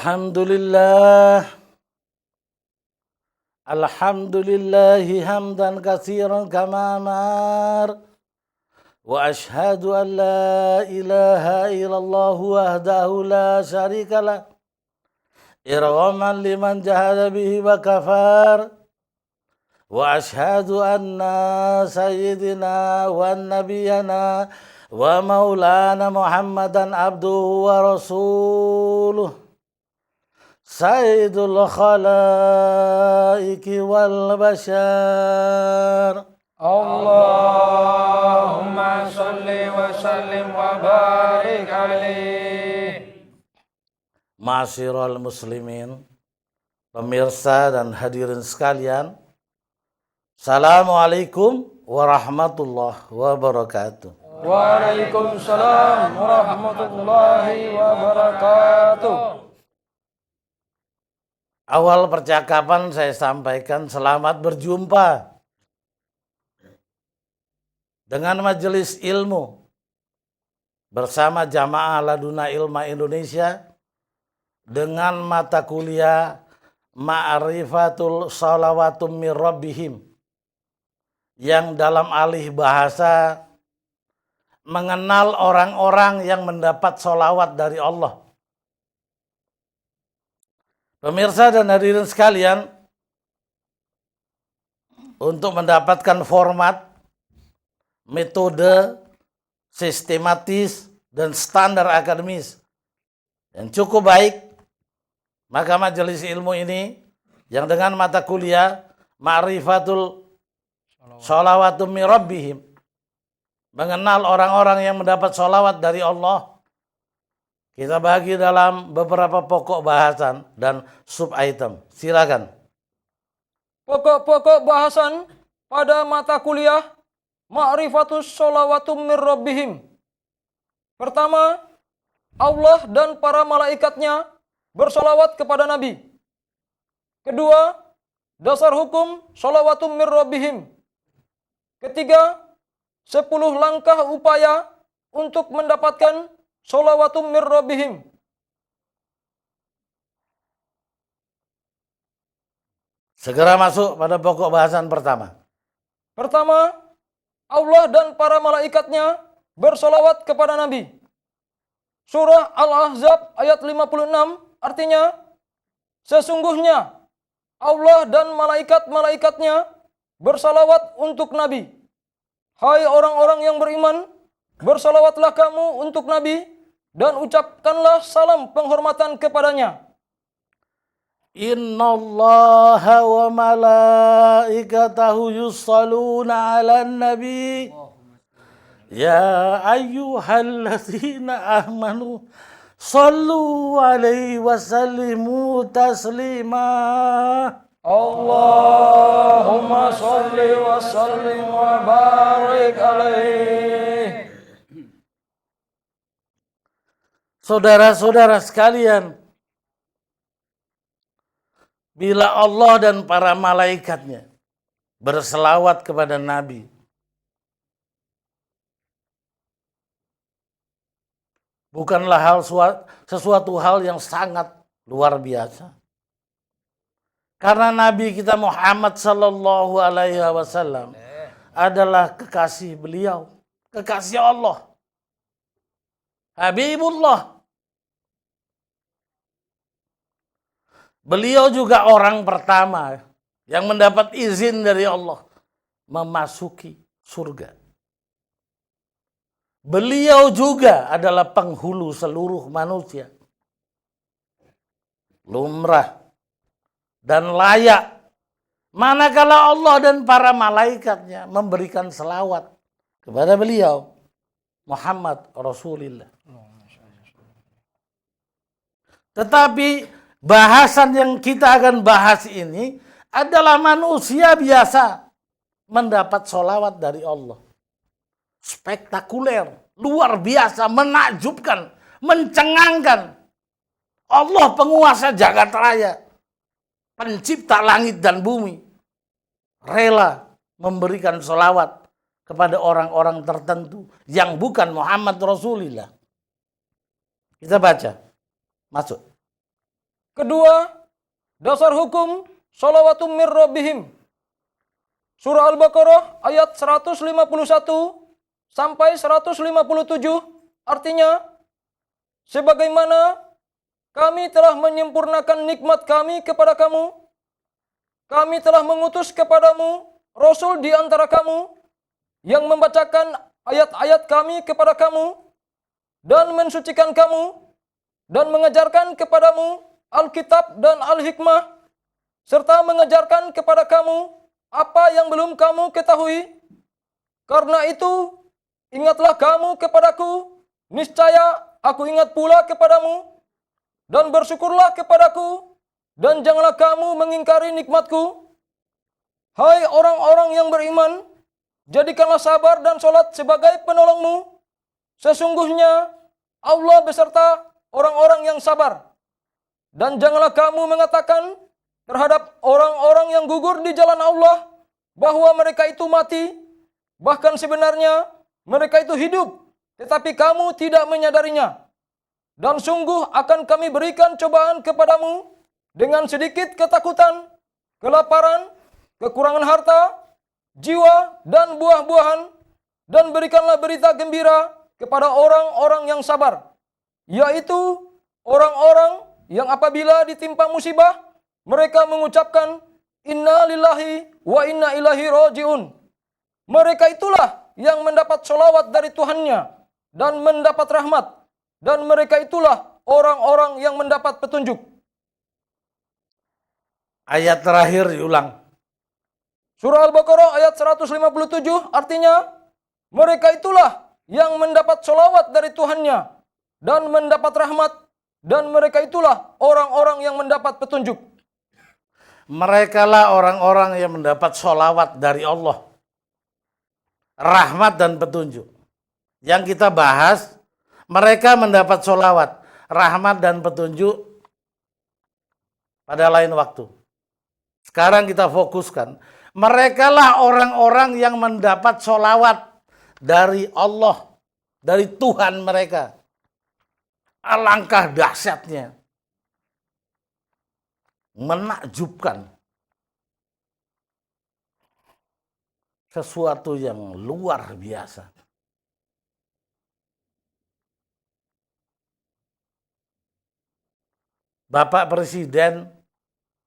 Alhamdulillah hamdan katsiran kama amar wa ashhadu an la ilaha illallah wahdahu la syarikalah irghaman liman jahada bihi wa kafar wa ashhadu anna sayyidina wa nabiyana wa maulana Muhammadan abduhu wa rasuluh Sayyidul khalaiki wal bashar. Allahumma salli wa sallim wa barik alaih. Ma'asyiral muslimin, pemirsa dan hadirin sekalian, Assalamualaikum warahmatullahi wabarakatuh. Waalaikumsalam warahmatullahi wabarakatuh. Awal percakapan saya sampaikan selamat berjumpa dengan majelis ilmu bersama Jamaah Laduna Ilma Indonesia dengan mata kuliah Ma'rifatul Shalawatum Mir Rabbihim yang dalam alih bahasa mengenal orang-orang yang mendapat sholawat dari Allah. Pemirsa dan hadirin sekalian, untuk mendapatkan format, metode, sistematis, dan standar akademis yang cukup baik, maka majelis ilmu ini yang dengan mata kuliah Ma'rifatul Shalawatum Mir Rabbihim, mengenal orang-orang yang mendapat sholawat dari Allah, kita bagi dalam beberapa pokok bahasan dan sub-item. Silakan. Pokok-pokok bahasan pada mata kuliah Ma'rifatus Shalawatum Mir Rabbihim. Pertama, Allah dan para malaikatnya bersolawat kepada Nabi. Kedua, dasar hukum Shalawatum Mir Rabbihim. Ketiga, 10 langkah upaya untuk mendapatkan Shalawatum Mir Rabbihim. Segera masuk pada pokok bahasan pertama. Pertama, Allah dan para malaikatnya bersolawat kepada Nabi. Surah Al-Ahzab ayat 56 artinya, sesungguhnya Allah dan malaikat-malaikatnya bersolawat untuk Nabi. Hai orang-orang yang beriman, bersolawatlah kamu untuk Nabi dan ucapkanlah salam penghormatan kepadanya. Innallaha wa malaikatahu yusalluna 'alan nabi. Ya ayyuhalladzina amanu sallu 'alaihi wa sallimu taslima. Allahumma salli wa sallim wa barik alaihi. Saudara-saudara sekalian, bila Allah dan para malaikatnya berselawat kepada Nabi, bukanlah sesuatu hal yang sangat luar biasa. Karena Nabi kita Muhammad sallallahu alaihi wasallam adalah kekasih beliau, kekasih Allah, Habibullah. Beliau juga orang pertama yang mendapat izin dari Allah memasuki surga. Beliau juga adalah penghulu seluruh manusia. Lumrah dan layak manakala Allah dan para malaikatnya memberikan selawat kepada beliau Muhammad Rasulullah. Tetapi bahasan yang kita akan bahas ini adalah manusia biasa mendapat sholawat dari Allah. Spektakuler, luar biasa, menakjubkan, mencengangkan. Allah penguasa jagat raya, pencipta langit dan bumi, rela memberikan sholawat kepada orang-orang tertentu yang bukan Muhammad Rasulullah. Kita baca, masuk. Kedua, dasar hukum sholawatum mir rabbihim. Surah Al-Baqarah ayat 151 sampai 157 artinya, sebagaimana kami telah menyempurnakan nikmat kami kepada kamu, kami telah mengutus kepadamu Rasul di antara kamu yang membacakan ayat-ayat kami kepada kamu dan mensucikan kamu dan mengajarkan kepadamu Alkitab dan Al-Hikmah serta mengajarkan kepada kamu apa yang belum kamu ketahui. Karena itu, ingatlah kamu kepadaku, niscaya aku ingat pula kepadamu, dan bersyukurlah kepadaku, dan janganlah kamu mengingkari nikmatku. Hai orang-orang yang beriman, jadikanlah sabar dan sholat sebagai penolongmu. Sesungguhnya Allah beserta orang-orang yang sabar. Dan janganlah kamu mengatakan terhadap orang-orang yang gugur di jalan Allah bahwa mereka itu mati. Bahkan sebenarnya mereka itu hidup, tetapi kamu tidak menyadarinya. Dan sungguh akan kami berikan cobaan kepadamu dengan sedikit ketakutan, kelaparan, kekurangan harta, jiwa, dan buah-buahan. Dan berikanlah berita gembira kepada orang-orang yang sabar, yaitu orang-orang yang apabila ditimpa musibah, mereka mengucapkan, Inna lillahi wa inna ilaihi raji'un. Mereka itulah yang mendapat sholawat dari Tuhannya dan mendapat rahmat. Dan mereka itulah orang-orang yang mendapat petunjuk. Ayat terakhir diulang. Surah Al-Baqarah ayat 157 artinya, mereka itulah yang mendapat sholawat dari Tuhannya dan mendapat rahmat. Dan mereka itulah orang-orang yang mendapat petunjuk. Merekalah orang-orang yang mendapat sholawat dari Allah. Rahmat dan petunjuk. Yang kita bahas, mereka mendapat sholawat, rahmat dan petunjuk pada lain waktu. Sekarang kita fokuskan. Merekalah orang-orang yang mendapat sholawat dari Allah, dari Tuhan mereka. Alangkah dahsyatnya. Menakjubkan. Sesuatu yang luar biasa. Bapak Presiden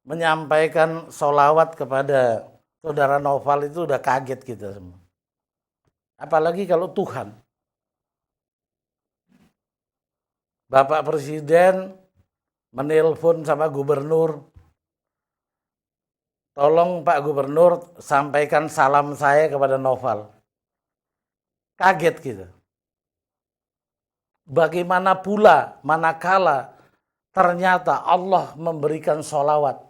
menyampaikan sholawat kepada saudara Noval itu udah kaget kita semua. Apalagi kalau Tuhan. Bapak Presiden menelpon sama gubernur. Tolong Pak Gubernur sampaikan salam saya kepada Noval. Kaget kita. Bagaimana pula manakala ternyata Allah memberikan sholawat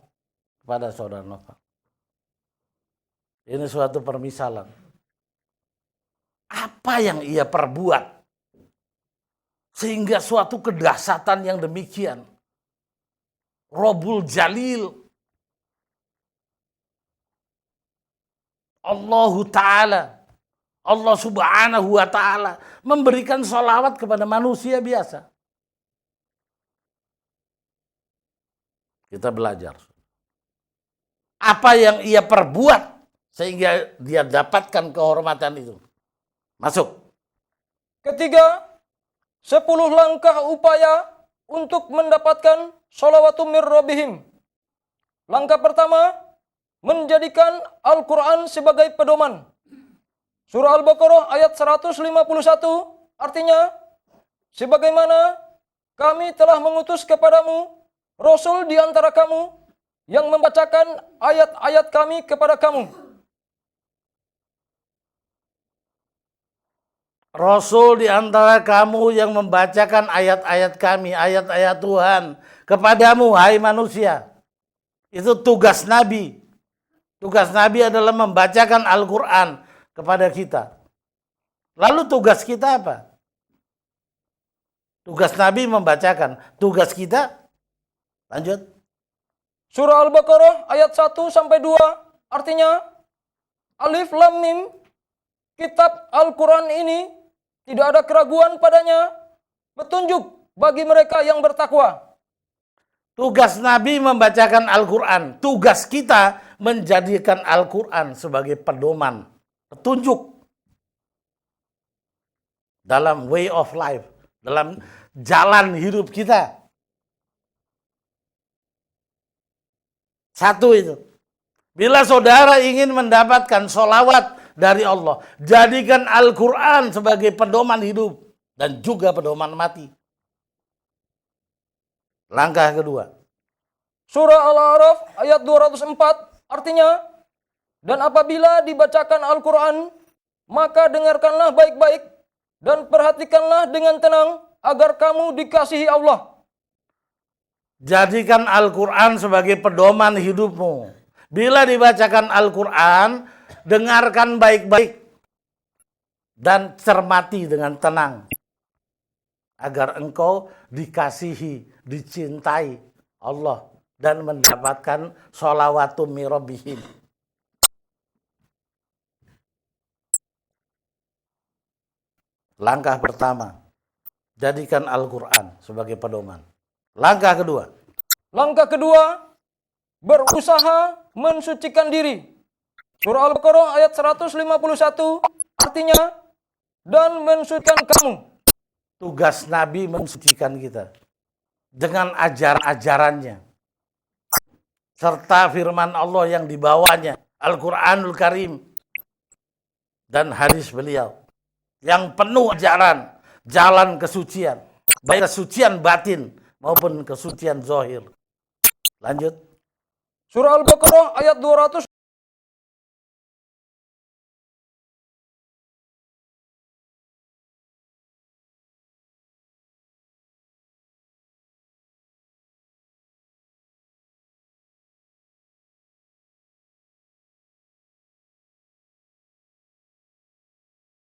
kepada saudara Noval. Ini suatu permisalan. Apa yang ia perbuat sehingga suatu kedahsyatan yang demikian. Rabbul Jalil. Allahu Ta'ala. Allah Subhanahu wa Ta'ala memberikan sholawat kepada manusia biasa. Kita belajar. Apa yang ia perbuat sehingga dia dapatkan kehormatan itu. Masuk. Ketiga, 10 langkah upaya untuk mendapatkan sholawatum mir rabbihim. Langkah pertama, menjadikan Al-Quran sebagai pedoman. Surah Al-Baqarah ayat 151 artinya, sebagaimana kami telah mengutus kepadamu Rasul di antara kamu yang membacakan ayat-ayat kami kepada kamu. Rasul di antara kamu yang membacakan ayat-ayat kami, ayat-ayat Tuhan kepadamu, hai manusia. Itu tugas Nabi. Tugas Nabi adalah membacakan Al-Quran kepada kita. Lalu tugas kita apa? Tugas Nabi membacakan. Tugas kita, lanjut. Surah Al-Baqarah ayat 1-2 artinya, Alif Lam Mim, kitab Al-Quran ini tidak ada keraguan padanya, petunjuk bagi mereka yang bertakwa. Tugas Nabi membacakan Al-Quran. Tugas kita menjadikan Al-Quran sebagai pedoman, petunjuk dalam way of life, dalam jalan hidup kita. Satu itu. Bila saudara ingin mendapatkan sholawat dari Allah, jadikan Al-Quran sebagai pedoman hidup dan juga pedoman mati. Langkah kedua. Surah Al-A'raf ayat 204 artinya, dan apabila dibacakan Al-Quran, maka dengarkanlah baik-baik dan perhatikanlah dengan tenang agar kamu dikasihi Allah. Jadikan Al-Quran sebagai pedoman hidupmu. Bila dibacakan Al-Quran, dengarkan baik-baik dan cermati dengan tenang agar engkau dikasihi, dicintai Allah dan mendapatkan sholawatum mirobihim. Langkah pertama, jadikan Al-Quran sebagai pedoman. Langkah kedua. Langkah kedua, berusaha mensucikan diri. Surah Al-Baqarah ayat 151 artinya, dan mensucikan kamu. Tugas Nabi mensucikan kita dengan ajaran-ajarannya serta firman Allah yang dibawanya, Al-Quranul Karim dan hadis beliau yang penuh ajaran, jalan kesucian, baik kesucian batin maupun kesucian zahir. Lanjut. Surah Al-Baqarah ayat 222